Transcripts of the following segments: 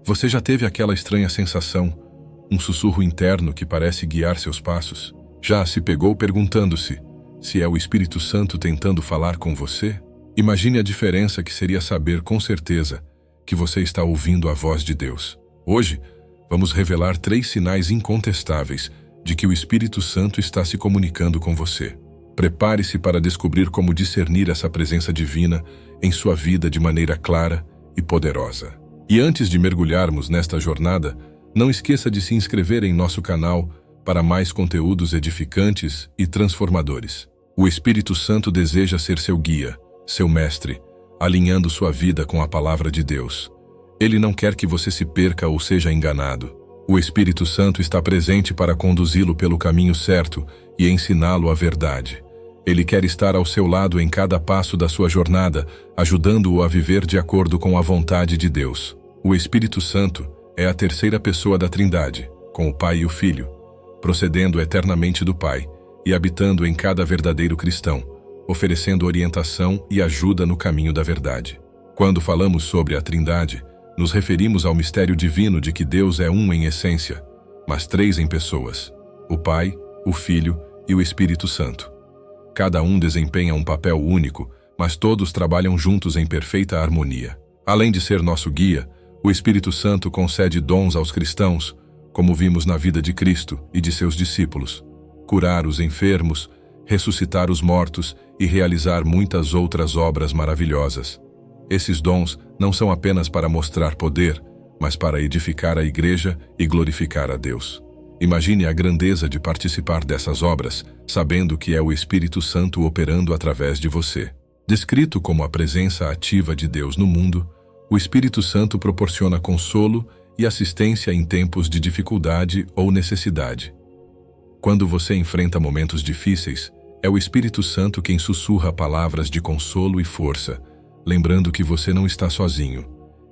Você já teve aquela estranha sensação, um sussurro interno que parece guiar seus passos? Já se pegou perguntando-se se é o Espírito Santo tentando falar com você? Imagine a diferença que seria saber com certeza que você está ouvindo a voz de Deus. Hoje, vamos revelar 3 sinais incontestáveis de que o Espírito Santo está se comunicando com você. Prepare-se para descobrir como discernir essa presença divina em sua vida de maneira clara e poderosa. E antes de mergulharmos nesta jornada, não esqueça de se inscrever em nosso canal para mais conteúdos edificantes e transformadores. O Espírito Santo deseja ser seu guia, seu mestre, alinhando sua vida com a palavra de Deus. Ele não quer que você se perca ou seja enganado. O Espírito Santo está presente para conduzi-lo pelo caminho certo e ensiná-lo a verdade. Ele quer estar ao seu lado em cada passo da sua jornada, ajudando-o a viver de acordo com a vontade de Deus. O Espírito Santo é a terceira pessoa da Trindade, com o Pai e o Filho, procedendo eternamente do Pai e habitando em cada verdadeiro cristão, oferecendo orientação e ajuda no caminho da verdade. Quando falamos sobre a Trindade, nos referimos ao mistério divino de que Deus é um em essência, mas 3 em pessoas: o Pai, o Filho e o Espírito Santo. Cada um desempenha um papel único, mas todos trabalham juntos em perfeita harmonia. Além de ser nosso guia, o Espírito Santo concede dons aos cristãos, como vimos na vida de Cristo e de seus discípulos: curar os enfermos, ressuscitar os mortos e realizar muitas outras obras maravilhosas. Esses dons não são apenas para mostrar poder, mas para edificar a igreja e glorificar a Deus. Imagine a grandeza de participar dessas obras, sabendo que é o Espírito Santo operando através de você. Descrito como a presença ativa de Deus no mundo, o Espírito Santo proporciona consolo e assistência em tempos de dificuldade ou necessidade. Quando você enfrenta momentos difíceis, é o Espírito Santo quem sussurra palavras de consolo e força, lembrando que você não está sozinho.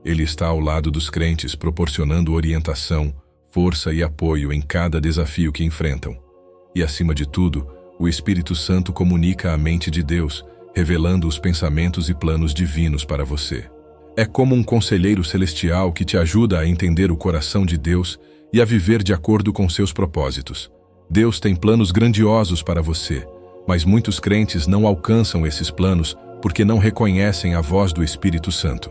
Ele está ao lado dos crentes, proporcionando orientação, força e apoio em cada desafio que enfrentam. E, acima de tudo, o Espírito Santo comunica a mente de Deus, revelando os pensamentos e planos divinos para você. É como um conselheiro celestial que te ajuda a entender o coração de Deus e a viver de acordo com seus propósitos. Deus tem planos grandiosos para você, mas muitos crentes não alcançam esses planos porque não reconhecem a voz do Espírito Santo.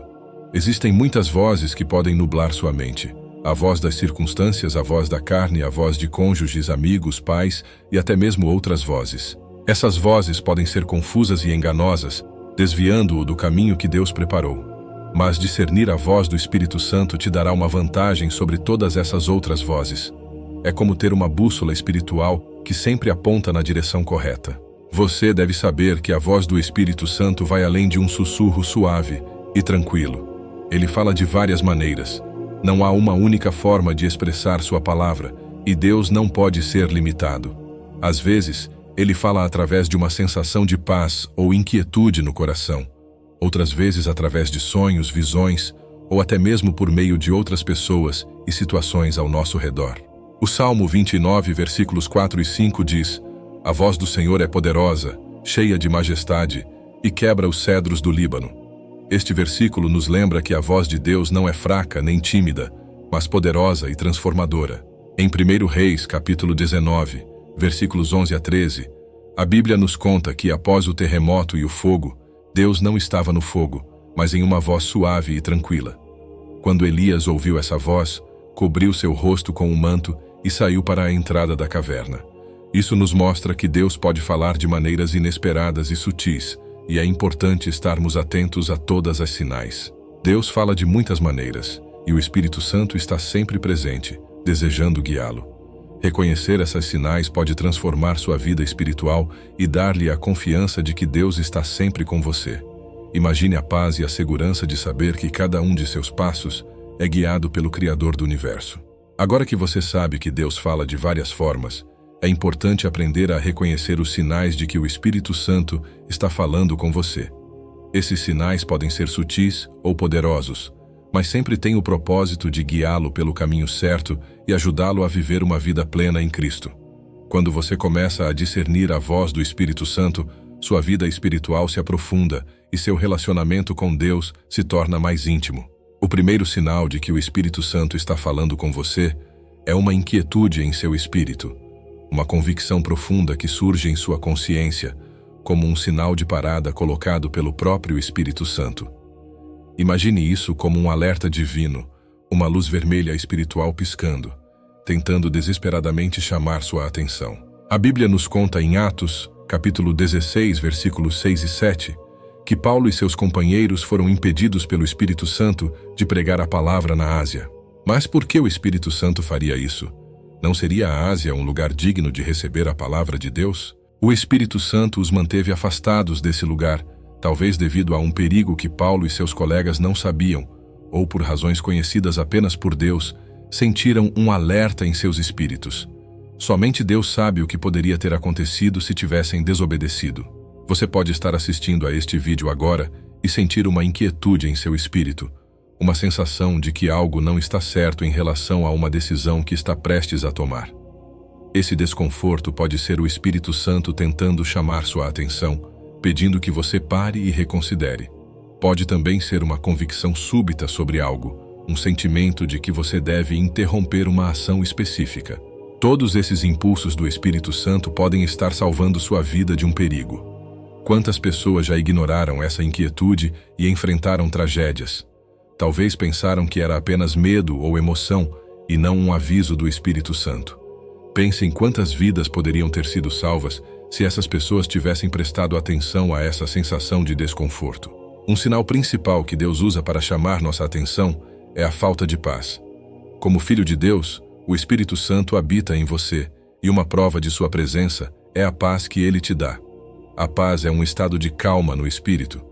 Existem muitas vozes que podem nublar sua mente. A voz das circunstâncias, a voz da carne, a voz de cônjuges, amigos, pais e até mesmo outras vozes. Essas vozes podem ser confusas e enganosas, desviando-o do caminho que Deus preparou. Mas discernir a voz do Espírito Santo te dará uma vantagem sobre todas essas outras vozes. É como ter uma bússola espiritual que sempre aponta na direção correta. Você deve saber que a voz do Espírito Santo vai além de um sussurro suave e tranquilo. Ele fala de várias maneiras. Não há uma única forma de expressar sua palavra, e Deus não pode ser limitado. Às vezes, ele fala através de uma sensação de paz ou inquietude no coração. Outras vezes através de sonhos, visões, ou até mesmo por meio de outras pessoas e situações ao nosso redor. O Salmo 29, versículos 4 e 5 diz: "A voz do Senhor é poderosa, cheia de majestade, e quebra os cedros do Líbano." Este versículo nos lembra que a voz de Deus não é fraca nem tímida, mas poderosa e transformadora. Em 1 Reis, capítulo 19, versículos 11 a 13, a Bíblia nos conta que após o terremoto e o fogo, Deus não estava no fogo, mas em uma voz suave e tranquila. Quando Elias ouviu essa voz, cobriu seu rosto com um manto e saiu para a entrada da caverna. Isso nos mostra que Deus pode falar de maneiras inesperadas e sutis, e é importante estarmos atentos a todas as sinais. Deus fala de muitas maneiras, e o Espírito Santo está sempre presente, desejando guiá-lo. Reconhecer essas sinais pode transformar sua vida espiritual e dar-lhe a confiança de que Deus está sempre com você. Imagine a paz e a segurança de saber que cada um de seus passos é guiado pelo Criador do Universo. Agora que você sabe que Deus fala de várias formas, é importante aprender a reconhecer os sinais de que o Espírito Santo está falando com você. Esses sinais podem ser sutis ou poderosos, mas sempre têm o propósito de guiá-lo pelo caminho certo e ajudá-lo a viver uma vida plena em Cristo. Quando você começa a discernir a voz do Espírito Santo, sua vida espiritual se aprofunda e seu relacionamento com Deus se torna mais íntimo. O primeiro sinal de que o Espírito Santo está falando com você é uma inquietude em seu espírito, uma convicção profunda que surge em sua consciência, como um sinal de parada colocado pelo próprio Espírito Santo. Imagine isso como um alerta divino, uma luz vermelha espiritual piscando, tentando desesperadamente chamar sua atenção. A Bíblia nos conta em Atos, capítulo 16, versículos 6 e 7, que Paulo e seus companheiros foram impedidos pelo Espírito Santo de pregar a palavra na Ásia. Mas por que o Espírito Santo faria isso? Não seria a Ásia um lugar digno de receber a palavra de Deus? O Espírito Santo os manteve afastados desse lugar, talvez devido a um perigo que Paulo e seus colegas não sabiam, ou por razões conhecidas apenas por Deus, sentiram um alerta em seus espíritos. Somente Deus sabe o que poderia ter acontecido se tivessem desobedecido. Você pode estar assistindo a este vídeo agora e sentir uma inquietude em seu espírito, uma sensação de que algo não está certo em relação a uma decisão que está prestes a tomar. Esse desconforto pode ser o Espírito Santo tentando chamar sua atenção, pedindo que você pare e reconsidere. Pode também ser uma convicção súbita sobre algo, um sentimento de que você deve interromper uma ação específica. Todos esses impulsos do Espírito Santo podem estar salvando sua vida de um perigo. Quantas pessoas já ignoraram essa inquietude e enfrentaram tragédias? Talvez pensaram que era apenas medo ou emoção e não um aviso do Espírito Santo. Pense em quantas vidas poderiam ter sido salvas se essas pessoas tivessem prestado atenção a essa sensação de desconforto. Um sinal principal que Deus usa para chamar nossa atenção é a falta de paz. Como filho de Deus, o Espírito Santo habita em você, e uma prova de sua presença é a paz que ele te dá. A paz é um estado de calma no espírito.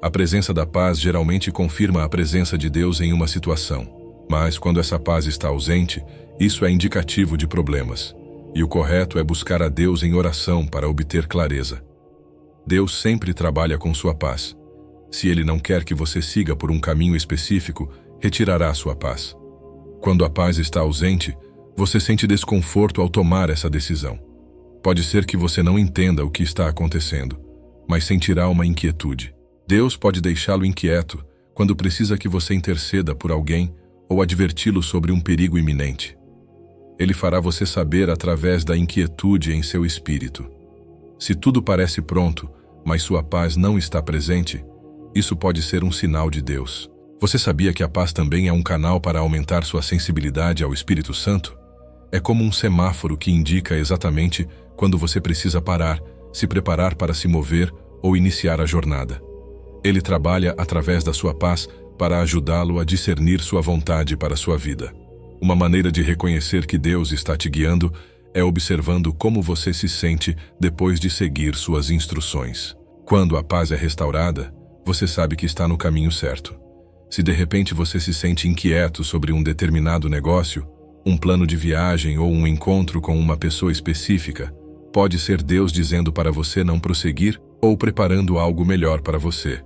A presença da paz geralmente confirma a presença de Deus em uma situação, mas quando essa paz está ausente, isso é indicativo de problemas, e o correto é buscar a Deus em oração para obter clareza. Deus sempre trabalha com sua paz. Se Ele não quer que você siga por um caminho específico, retirará sua paz. Quando a paz está ausente, você sente desconforto ao tomar essa decisão. Pode ser que você não entenda o que está acontecendo, mas sentirá uma inquietude. Deus pode deixá-lo inquieto quando precisa que você interceda por alguém ou adverti-lo sobre um perigo iminente. Ele fará você saber através da inquietude em seu espírito. Se tudo parece pronto, mas sua paz não está presente, isso pode ser um sinal de Deus. Você sabia que a paz também é um canal para aumentar sua sensibilidade ao Espírito Santo? É como um semáforo que indica exatamente quando você precisa parar, se preparar para se mover ou iniciar a jornada. Ele trabalha através da sua paz para ajudá-lo a discernir sua vontade para sua vida. Uma maneira de reconhecer que Deus está te guiando é observando como você se sente depois de seguir suas instruções. Quando a paz é restaurada, você sabe que está no caminho certo. Se de repente você se sente inquieto sobre um determinado negócio, um plano de viagem ou um encontro com uma pessoa específica, pode ser Deus dizendo para você não prosseguir ou preparando algo melhor para você.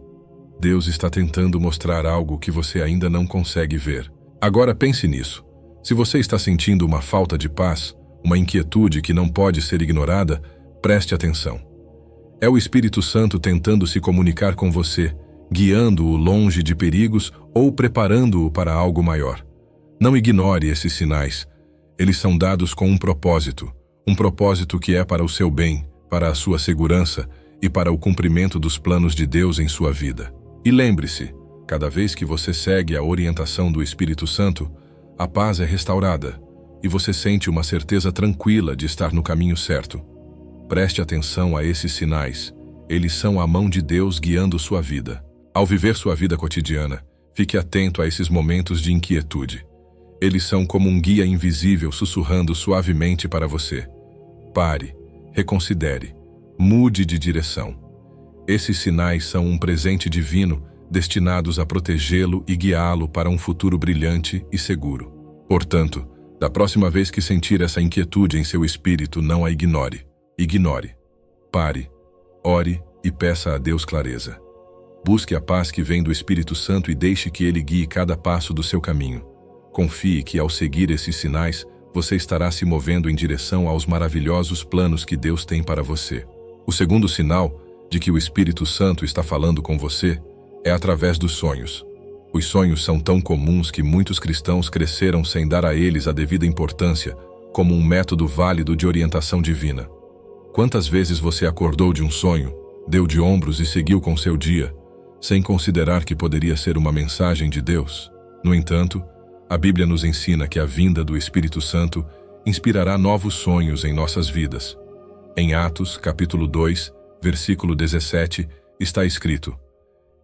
Deus está tentando mostrar algo que você ainda não consegue ver. Agora pense nisso. Se você está sentindo uma falta de paz, uma inquietude que não pode ser ignorada, preste atenção. É o Espírito Santo tentando se comunicar com você, guiando-o longe de perigos ou preparando-o para algo maior. Não ignore esses sinais. Eles são dados com um propósito que é para o seu bem, para a sua segurança e para o cumprimento dos planos de Deus em sua vida. E lembre-se, cada vez que você segue a orientação do Espírito Santo, a paz é restaurada e você sente uma certeza tranquila de estar no caminho certo. Preste atenção a esses sinais. Eles são a mão de Deus guiando sua vida. Ao viver sua vida cotidiana, fique atento a esses momentos de inquietude. Eles são como um guia invisível sussurrando suavemente para você. Pare, reconsidere, mude de direção. Esses sinais são um presente divino destinados a protegê-lo e guiá-lo para um futuro brilhante e seguro. Portanto, da próxima vez que sentir essa inquietude em seu espírito, não a ignore. Ignore. Pare, ore e peça a Deus clareza. Busque a paz que vem do Espírito Santo e deixe que Ele guie cada passo do seu caminho. Confie que, ao seguir esses sinais, você estará se movendo em direção aos maravilhosos planos que Deus tem para você. O segundo sinal de que o Espírito Santo está falando com você é através dos sonhos. Os sonhos são tão comuns que muitos cristãos cresceram sem dar a eles a devida importância, como um método válido de orientação divina. Quantas vezes você acordou de um sonho, deu de ombros e seguiu com seu dia, sem considerar que poderia ser uma mensagem de Deus? No entanto, a Bíblia nos ensina que a vinda do Espírito Santo inspirará novos sonhos em nossas vidas. Em Atos, capítulo 2, versículo 17, está escrito: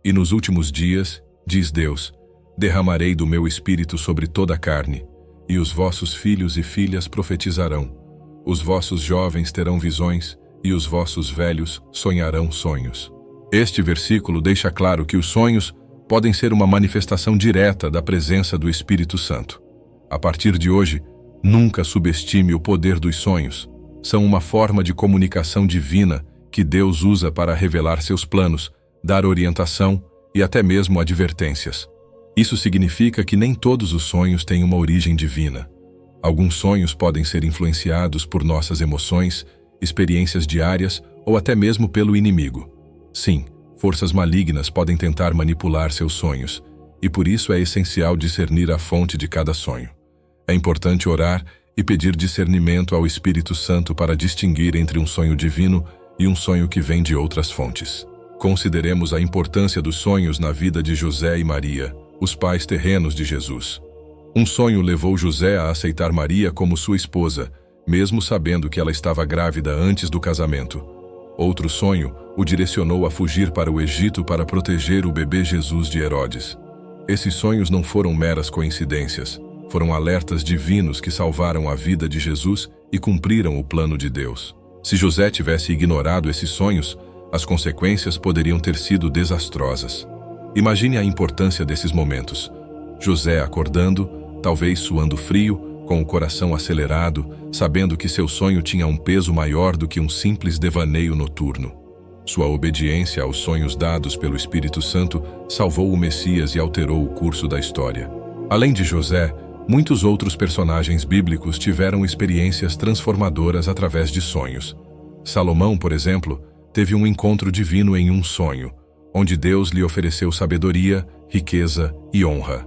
"E nos últimos dias, diz Deus, derramarei do meu espírito sobre toda a carne, e os vossos filhos e filhas profetizarão, os vossos jovens terão visões, e os vossos velhos sonharão sonhos." Este versículo deixa claro que os sonhos podem ser uma manifestação direta da presença do Espírito Santo. A partir de hoje, nunca subestime o poder dos sonhos. São uma forma de comunicação divina que Deus usa para revelar seus planos, dar orientação e até mesmo advertências. Isso significa que nem todos os sonhos têm uma origem divina. Alguns sonhos podem ser influenciados por nossas emoções, experiências diárias ou até mesmo pelo inimigo. Sim, forças malignas podem tentar manipular seus sonhos, e por isso é essencial discernir a fonte de cada sonho. É importante orar e pedir discernimento ao Espírito Santo para distinguir entre um sonho divino e um sonho que vem de outras fontes. Consideremos a importância dos sonhos na vida de José e Maria, os pais terrenos de Jesus. Um sonho levou José a aceitar Maria como sua esposa, mesmo sabendo que ela estava grávida antes do casamento. Outro sonho o direcionou a fugir para o Egito para proteger o bebê Jesus de Herodes. Esses sonhos não foram meras coincidências, foram alertas divinos que salvaram a vida de Jesus e cumpriram o plano de Deus. Se José tivesse ignorado esses sonhos, as consequências poderiam ter sido desastrosas. Imagine a importância desses momentos. José acordando, talvez suando frio, com o coração acelerado, sabendo que seu sonho tinha um peso maior do que um simples devaneio noturno. Sua obediência aos sonhos dados pelo Espírito Santo salvou o Messias e alterou o curso da história. Além de José, muitos outros personagens bíblicos tiveram experiências transformadoras através de sonhos. Salomão, por exemplo, teve um encontro divino em um sonho, onde Deus lhe ofereceu sabedoria, riqueza e honra.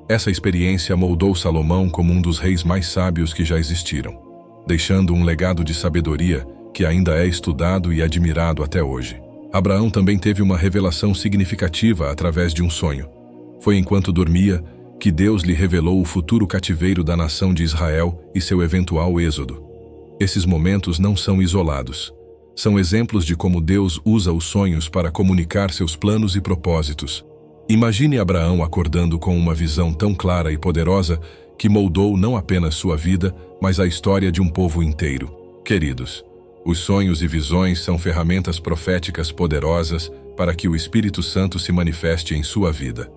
Essa experiência moldou Salomão como um dos reis mais sábios que já existiram, deixando um legado de sabedoria que ainda é estudado e admirado até hoje. Abraão também teve uma revelação significativa através de um sonho. Foi enquanto dormia que Deus lhe revelou o futuro cativeiro da nação de Israel e seu eventual êxodo. Esses momentos não são isolados. São exemplos de como Deus usa os sonhos para comunicar seus planos e propósitos. Imagine Abraão acordando com uma visão tão clara e poderosa que moldou não apenas sua vida, mas a história de um povo inteiro. Queridos, os sonhos e visões são ferramentas proféticas poderosas para que o Espírito Santo se manifeste em sua vida.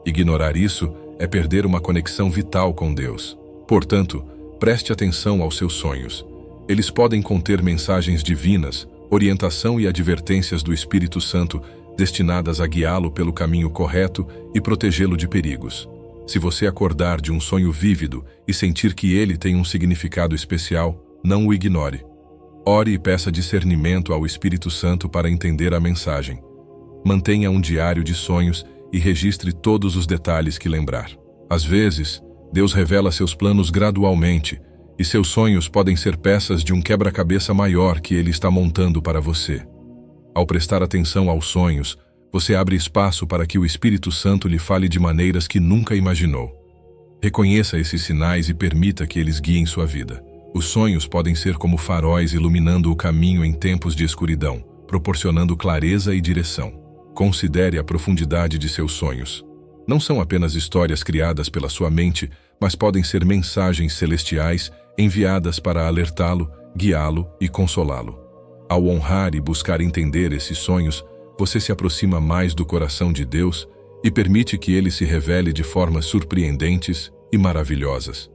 Ignorar isso é perder uma conexão vital com Deus. Portanto, preste atenção aos seus sonhos. Eles podem conter mensagens divinas, orientação e advertências do Espírito Santo destinadas a guiá-lo pelo caminho correto e protegê-lo de perigos. Se você acordar de um sonho vívido e sentir que ele tem um significado especial, não o ignore. Ore e peça discernimento ao Espírito Santo para entender a mensagem. Mantenha um diário de sonhos e registre todos os detalhes que lembrar. Às vezes, Deus revela seus planos gradualmente, e seus sonhos podem ser peças de um quebra-cabeça maior que Ele está montando para você. Ao prestar atenção aos sonhos, você abre espaço para que o Espírito Santo lhe fale de maneiras que nunca imaginou. Reconheça esses sinais e permita que eles guiem sua vida. Os sonhos podem ser como faróis iluminando o caminho em tempos de escuridão, proporcionando clareza e direção. Considere a profundidade de seus sonhos. Não são apenas histórias criadas pela sua mente, mas podem ser mensagens celestiais enviadas para alertá-lo, guiá-lo e consolá-lo. Ao honrar e buscar entender esses sonhos, você se aproxima mais do coração de Deus e permite que Ele se revele de formas surpreendentes e maravilhosas.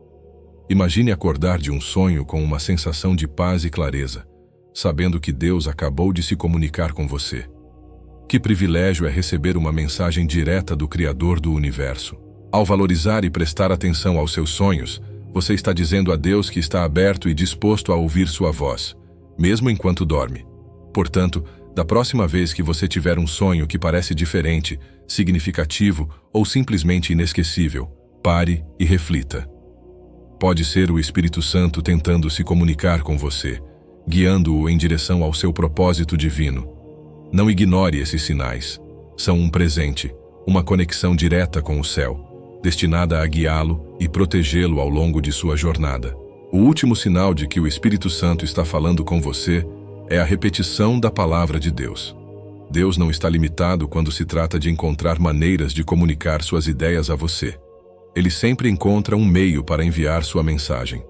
Imagine acordar de um sonho com uma sensação de paz e clareza, sabendo que Deus acabou de se comunicar com você. Que privilégio é receber uma mensagem direta do Criador do Universo. Ao valorizar e prestar atenção aos seus sonhos, você está dizendo a Deus que está aberto e disposto a ouvir sua voz, mesmo enquanto dorme. Portanto, Da próxima vez que você tiver um sonho que parece diferente, significativo ou simplesmente inesquecível, pare e reflita. Pode ser o Espírito Santo tentando se comunicar com você, guiando-o em direção ao seu propósito divino. Não ignore esses sinais. São um presente, uma conexão direta com o céu, destinada a guiá-lo e protegê-lo ao longo de sua jornada. O último sinal de que o Espírito Santo está falando com você é a repetição da palavra de Deus. Deus não está limitado quando se trata de encontrar maneiras de comunicar suas ideias a você. Ele sempre encontra um meio para enviar sua mensagem.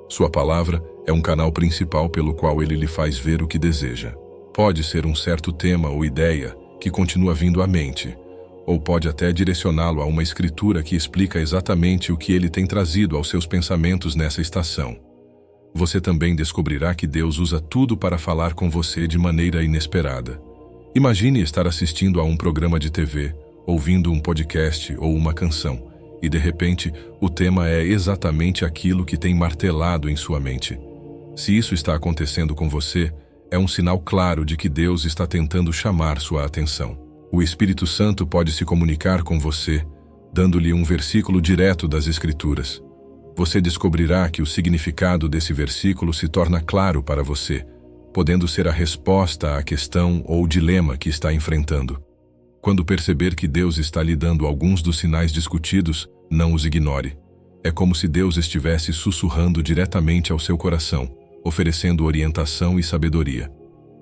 Sua palavra é um canal principal pelo qual ele lhe faz ver o que deseja. Pode ser um certo tema ou ideia que continua vindo à mente, ou pode até direcioná-lo a uma escritura que explica exatamente o que ele tem trazido aos seus pensamentos nessa estação. Você também descobrirá que Deus usa tudo para falar com você de maneira inesperada. Imagine estar assistindo a um programa de TV, ouvindo um podcast ou uma canção, e de repente o tema é exatamente aquilo que tem martelado em sua mente. Se isso está acontecendo com você, é um sinal claro de que Deus está tentando chamar sua atenção. O Espírito Santo pode se comunicar com você, dando-lhe um versículo direto das Escrituras. Você descobrirá que o significado desse versículo se torna claro para você, podendo ser a resposta à questão ou dilema que está enfrentando. Quando perceber que Deus está lhe dando alguns dos sinais discutidos, não os ignore. É como se Deus estivesse sussurrando diretamente ao seu coração, oferecendo orientação e sabedoria.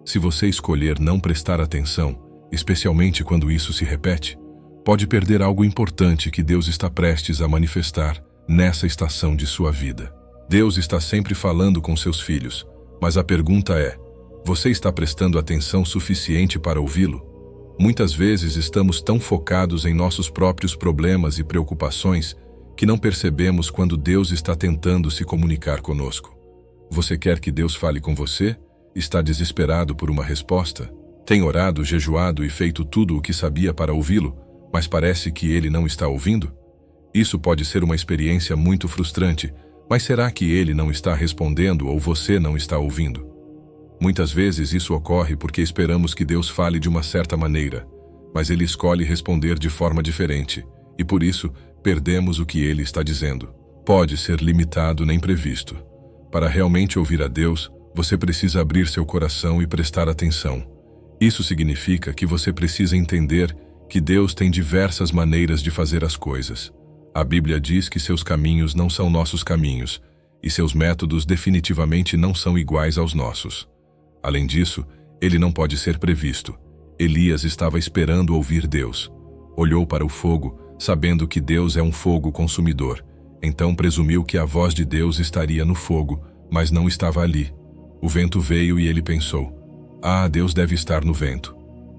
Se você escolher não prestar atenção, especialmente quando isso se repete, pode perder algo importante que Deus está prestes a manifestar nessa estação de sua vida. Deus está sempre falando com seus filhos, mas a pergunta é: você está prestando atenção suficiente para ouvi-lo? Muitas vezes estamos tão focados em nossos próprios problemas e preocupações que não percebemos quando Deus está tentando se comunicar conosco. Você quer que Deus fale com você? Está desesperado por uma resposta? Tem orado, jejuado e feito tudo o que sabia para ouvi-lo, mas parece que ele não está ouvindo? Isso pode ser uma experiência muito frustrante, mas será que ele não está respondendo ou você não está ouvindo? Muitas vezes isso ocorre porque esperamos que Deus fale de uma certa maneira, mas ele escolhe responder de forma diferente, e por isso perdemos o que ele está dizendo. Pode ser limitado nem previsto. Para realmente ouvir a Deus, você precisa abrir seu coração e prestar atenção. Isso significa que você precisa entender que Deus tem diversas maneiras de fazer as coisas. A Bíblia diz que seus caminhos não são nossos caminhos, e seus métodos definitivamente não são iguais aos nossos. Além disso, ele não pode ser previsto. Elias estava esperando ouvir Deus. Olhou para o fogo, sabendo que Deus é um fogo consumidor. Então presumiu que a voz de Deus estaria no fogo, mas não estava ali. O vento veio e ele pensou: "Ah, Deus deve estar no vento."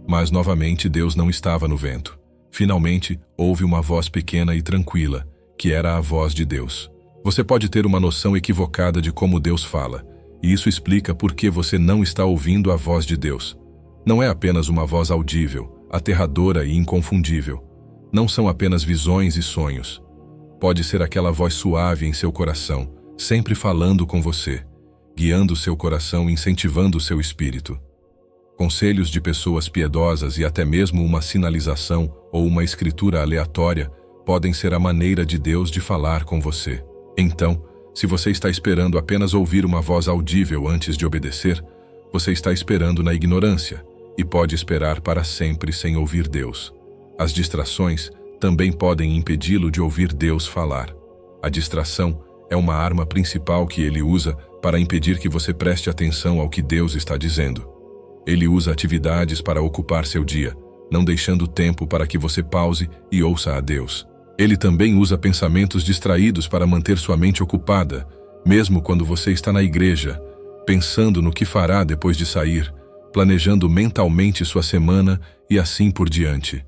Mas novamente Deus não estava no vento. Finalmente, houve uma voz pequena e tranquila, que era a voz de Deus. Você pode ter uma noção equivocada de como Deus fala, e isso explica por que você não está ouvindo a voz de Deus. Não é apenas uma voz audível, aterradora e inconfundível. Não são apenas visões e sonhos. Pode ser aquela voz suave em seu coração, sempre falando com você, guiando seu coração e incentivando seu espírito. Conselhos de pessoas piedosas e até mesmo uma sinalização ou uma escritura aleatória podem ser a maneira de Deus de falar com você. Então, se você está esperando apenas ouvir uma voz audível antes de obedecer, você está esperando na ignorância e pode esperar para sempre sem ouvir Deus. As distrações também podem impedi-lo de ouvir Deus falar. A distração é uma arma principal que ele usa para impedir que você preste atenção ao que Deus está dizendo. Ele usa atividades para ocupar seu dia, não deixando tempo para que você pause e ouça a Deus. Ele também usa pensamentos distraídos para manter sua mente ocupada, mesmo quando você está na igreja, pensando no que fará depois de sair, planejando mentalmente sua semana e assim por diante.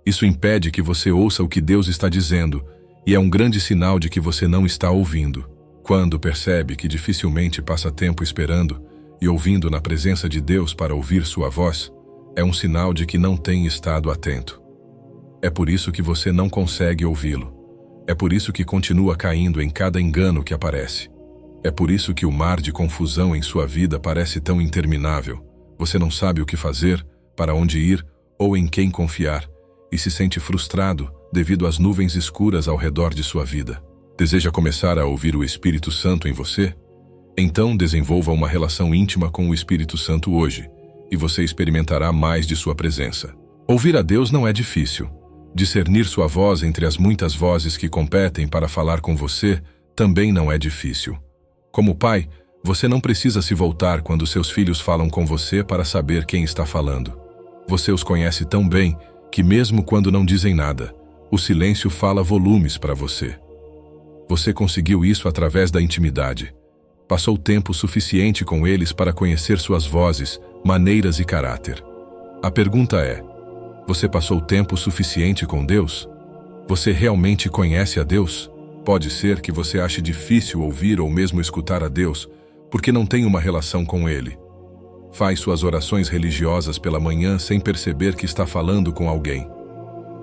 Isso impede que você ouça o que Deus está dizendo, e é um grande sinal de que você não está ouvindo. Quando percebe que dificilmente passa tempo esperando e ouvindo na presença de Deus para ouvir sua voz, é um sinal de que não tem estado atento. É por isso que você não consegue ouvi-lo. É por isso que continua caindo em cada engano que aparece. É por isso que o mar de confusão em sua vida parece tão interminável. Você não sabe o que fazer, para onde ir ou em quem confiar, e se sente frustrado devido às nuvens escuras ao redor de sua vida. Deseja começar a ouvir o Espírito Santo em você? Então desenvolva uma relação íntima com o Espírito Santo hoje, e você experimentará mais de sua presença. Ouvir a Deus não é difícil. Discernir sua voz entre as muitas vozes que competem para falar com você também não é difícil. Como pai, você não precisa se voltar quando seus filhos falam com você para saber quem está falando. Você os conhece tão bem que mesmo quando não dizem nada, o silêncio fala volumes para você. Você conseguiu isso através da intimidade. Passou tempo suficiente com eles para conhecer suas vozes, maneiras e caráter. A pergunta é: você passou tempo suficiente com Deus? Você realmente conhece a Deus? Pode ser que você ache difícil ouvir ou mesmo escutar a Deus, porque não tem uma relação com Ele. Faz suas orações religiosas pela manhã sem perceber que está falando com alguém.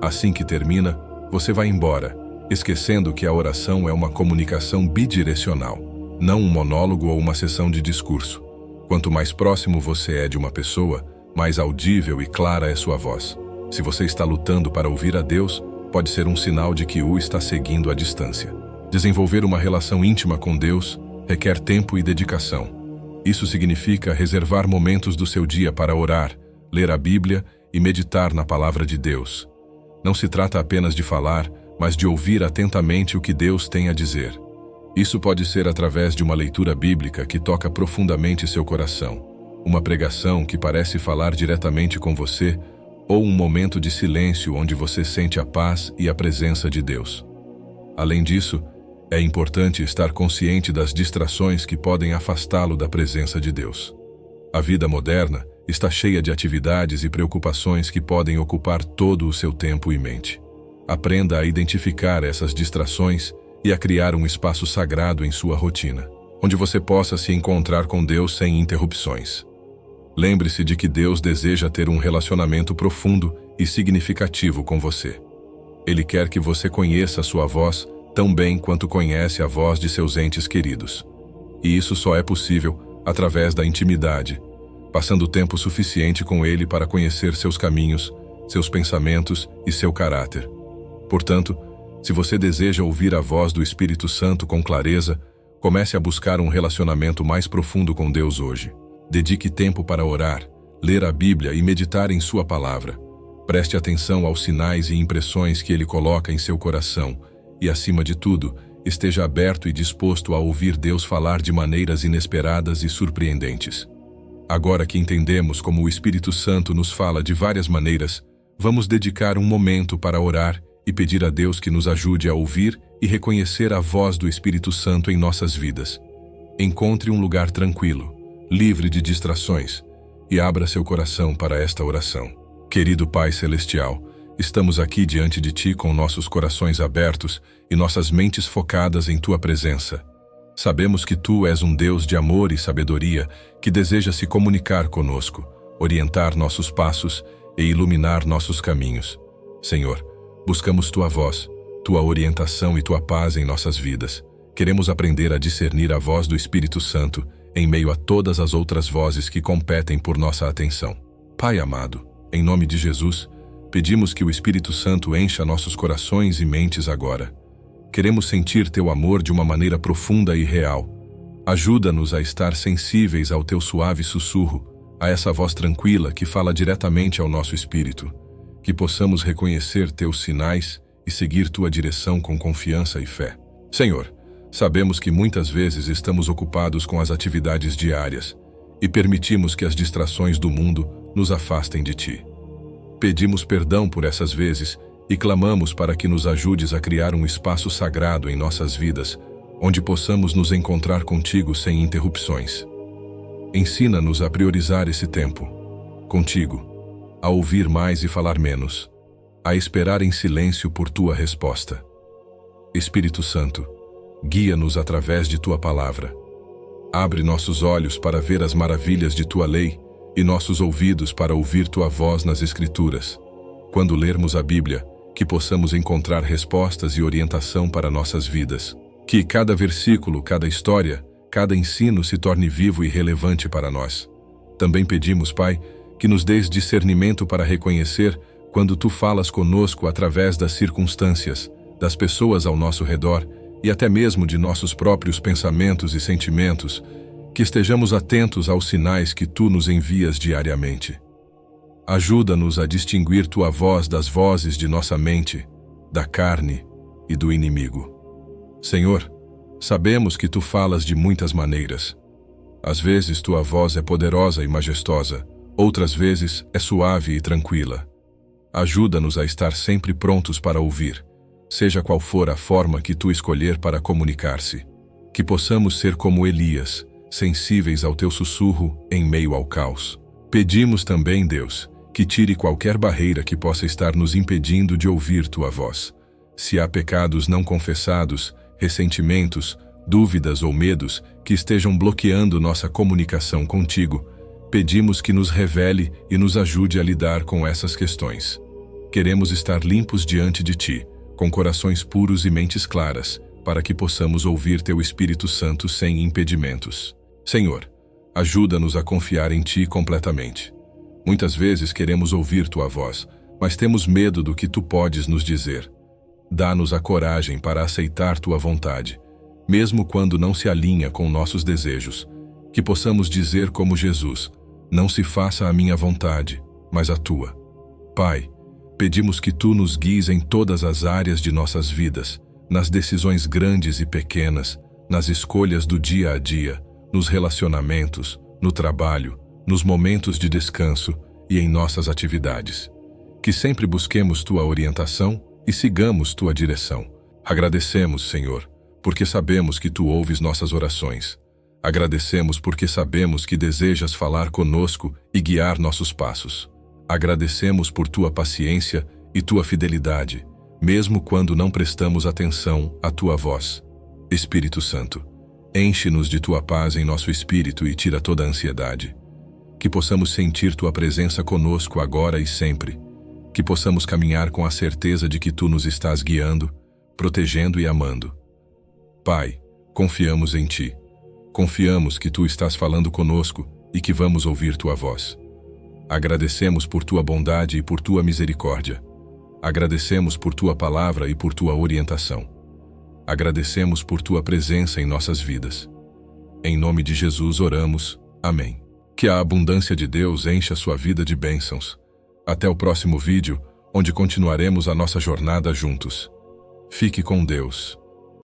Assim que termina, você vai embora, esquecendo que a oração é uma comunicação bidirecional, não um monólogo ou uma sessão de discurso. Quanto mais próximo você é de uma pessoa, mais audível e clara é sua voz. Se você está lutando para ouvir a Deus, pode ser um sinal de que o está seguindo à distância. Desenvolver uma relação íntima com Deus requer tempo e dedicação. Isso significa reservar momentos do seu dia para orar, ler a Bíblia e meditar na palavra de Deus. Não se trata apenas de falar, mas de ouvir atentamente o que Deus tem a dizer. Isso pode ser através de uma leitura bíblica que toca profundamente seu coração, uma pregação que parece falar diretamente com você, ou um momento de silêncio onde você sente a paz e a presença de Deus. Além disso, é importante estar consciente das distrações que podem afastá-lo da presença de Deus. A vida moderna está cheia de atividades e preocupações que podem ocupar todo o seu tempo e mente. Aprenda a identificar essas distrações e a criar um espaço sagrado em sua rotina, onde você possa se encontrar com Deus sem interrupções. Lembre-se de que Deus deseja ter um relacionamento profundo e significativo com você. Ele quer que você conheça a sua voz tão bem quanto conhece a voz de seus entes queridos. E isso só é possível através da intimidade, passando tempo suficiente com Ele para conhecer seus caminhos, seus pensamentos e seu caráter. Portanto, se você deseja ouvir a voz do Espírito Santo com clareza, comece a buscar um relacionamento mais profundo com Deus hoje. Dedique tempo para orar, ler a Bíblia e meditar em sua palavra. Preste atenção aos sinais e impressões que Ele coloca em seu coração e, acima de tudo, esteja aberto e disposto a ouvir Deus falar de maneiras inesperadas e surpreendentes. Agora que entendemos como o Espírito Santo nos fala de várias maneiras, vamos dedicar um momento para orar e pedir a Deus que nos ajude a ouvir e reconhecer a voz do Espírito Santo em nossas vidas. Encontre um lugar tranquilo, livre de distrações, e abra seu coração para esta oração. Querido Pai Celestial, estamos aqui diante de Ti com nossos corações abertos e nossas mentes focadas em Tua presença. Sabemos que Tu és um Deus de amor e sabedoria que deseja se comunicar conosco, orientar nossos passos e iluminar nossos caminhos. Senhor, buscamos Tua voz, Tua orientação e Tua paz em nossas vidas. Queremos aprender a discernir a voz do Espírito Santo em meio a todas as outras vozes que competem por nossa atenção. Pai amado, em nome de Jesus, pedimos que o Espírito Santo encha nossos corações e mentes agora. Queremos sentir Teu amor de uma maneira profunda e real. Ajuda-nos a estar sensíveis ao Teu suave sussurro, a essa voz tranquila que fala diretamente ao nosso espírito. Que possamos reconhecer Teus sinais e seguir Tua direção com confiança e fé. Senhor, sabemos que muitas vezes estamos ocupados com as atividades diárias e permitimos que as distrações do mundo nos afastem de Ti. Pedimos perdão por essas vezes e clamamos para que nos ajudes a criar um espaço sagrado em nossas vidas, onde possamos nos encontrar contigo sem interrupções. Ensina-nos a priorizar esse tempo contigo, a ouvir mais e falar menos, a esperar em silêncio por Tua resposta. Espírito Santo, guia-nos através de Tua palavra. Abre nossos olhos para ver as maravilhas de Tua lei e nossos ouvidos para ouvir Tua voz nas Escrituras. Quando lermos a Bíblia, que possamos encontrar respostas e orientação para nossas vidas. Que cada versículo, cada história, cada ensino se torne vivo e relevante para nós. Também pedimos, Pai, que nos dês discernimento para reconhecer quando tu falas conosco através das circunstâncias, das pessoas ao nosso redor e até mesmo de nossos próprios pensamentos e sentimentos, que estejamos atentos aos sinais que tu nos envias diariamente. Ajuda-nos a distinguir tua voz das vozes de nossa mente, da carne e do inimigo. Senhor, sabemos que tu falas de muitas maneiras. Às vezes tua voz é poderosa e majestosa, outras vezes é suave e tranquila. Ajuda-nos a estar sempre prontos para ouvir, seja qual for a forma que tu escolher para comunicar-se. Que possamos ser como Elias, sensíveis ao teu sussurro em meio ao caos. Pedimos também, Deus, que tire qualquer barreira que possa estar nos impedindo de ouvir tua voz. Se há pecados não confessados, ressentimentos, dúvidas ou medos que estejam bloqueando nossa comunicação contigo, pedimos que nos revele e nos ajude a lidar com essas questões. Queremos estar limpos diante de ti, com corações puros e mentes claras, para que possamos ouvir teu Espírito Santo sem impedimentos. Senhor, ajuda-nos a confiar em ti completamente. Muitas vezes queremos ouvir tua voz, mas temos medo do que tu podes nos dizer. Dá-nos a coragem para aceitar tua vontade, mesmo quando não se alinha com nossos desejos. Que possamos dizer como Jesus: não se faça a minha vontade, mas a tua. Pai, pedimos que tu nos guies em todas as áreas de nossas vidas, nas decisões grandes e pequenas, nas escolhas do dia a dia, nos relacionamentos, no trabalho, nos momentos de descanso e em nossas atividades. Que sempre busquemos tua orientação e sigamos tua direção. Agradecemos, Senhor, porque sabemos que tu ouves nossas orações. Agradecemos porque sabemos que desejas falar conosco e guiar nossos passos. Agradecemos por tua paciência e tua fidelidade, mesmo quando não prestamos atenção à tua voz. Espírito Santo, enche-nos de tua paz em nosso espírito e tira toda a ansiedade. Que possamos sentir tua presença conosco agora e sempre. Que possamos caminhar com a certeza de que tu nos estás guiando, protegendo e amando. Pai, confiamos em ti. Confiamos que tu estás falando conosco e que vamos ouvir tua voz. Agradecemos por tua bondade e por tua misericórdia. Agradecemos por tua palavra e por tua orientação. Agradecemos por tua presença em nossas vidas. Em nome de Jesus oramos. Amém. Que a abundância de Deus encha sua vida de bênçãos. Até o próximo vídeo, onde continuaremos a nossa jornada juntos. Fique com Deus.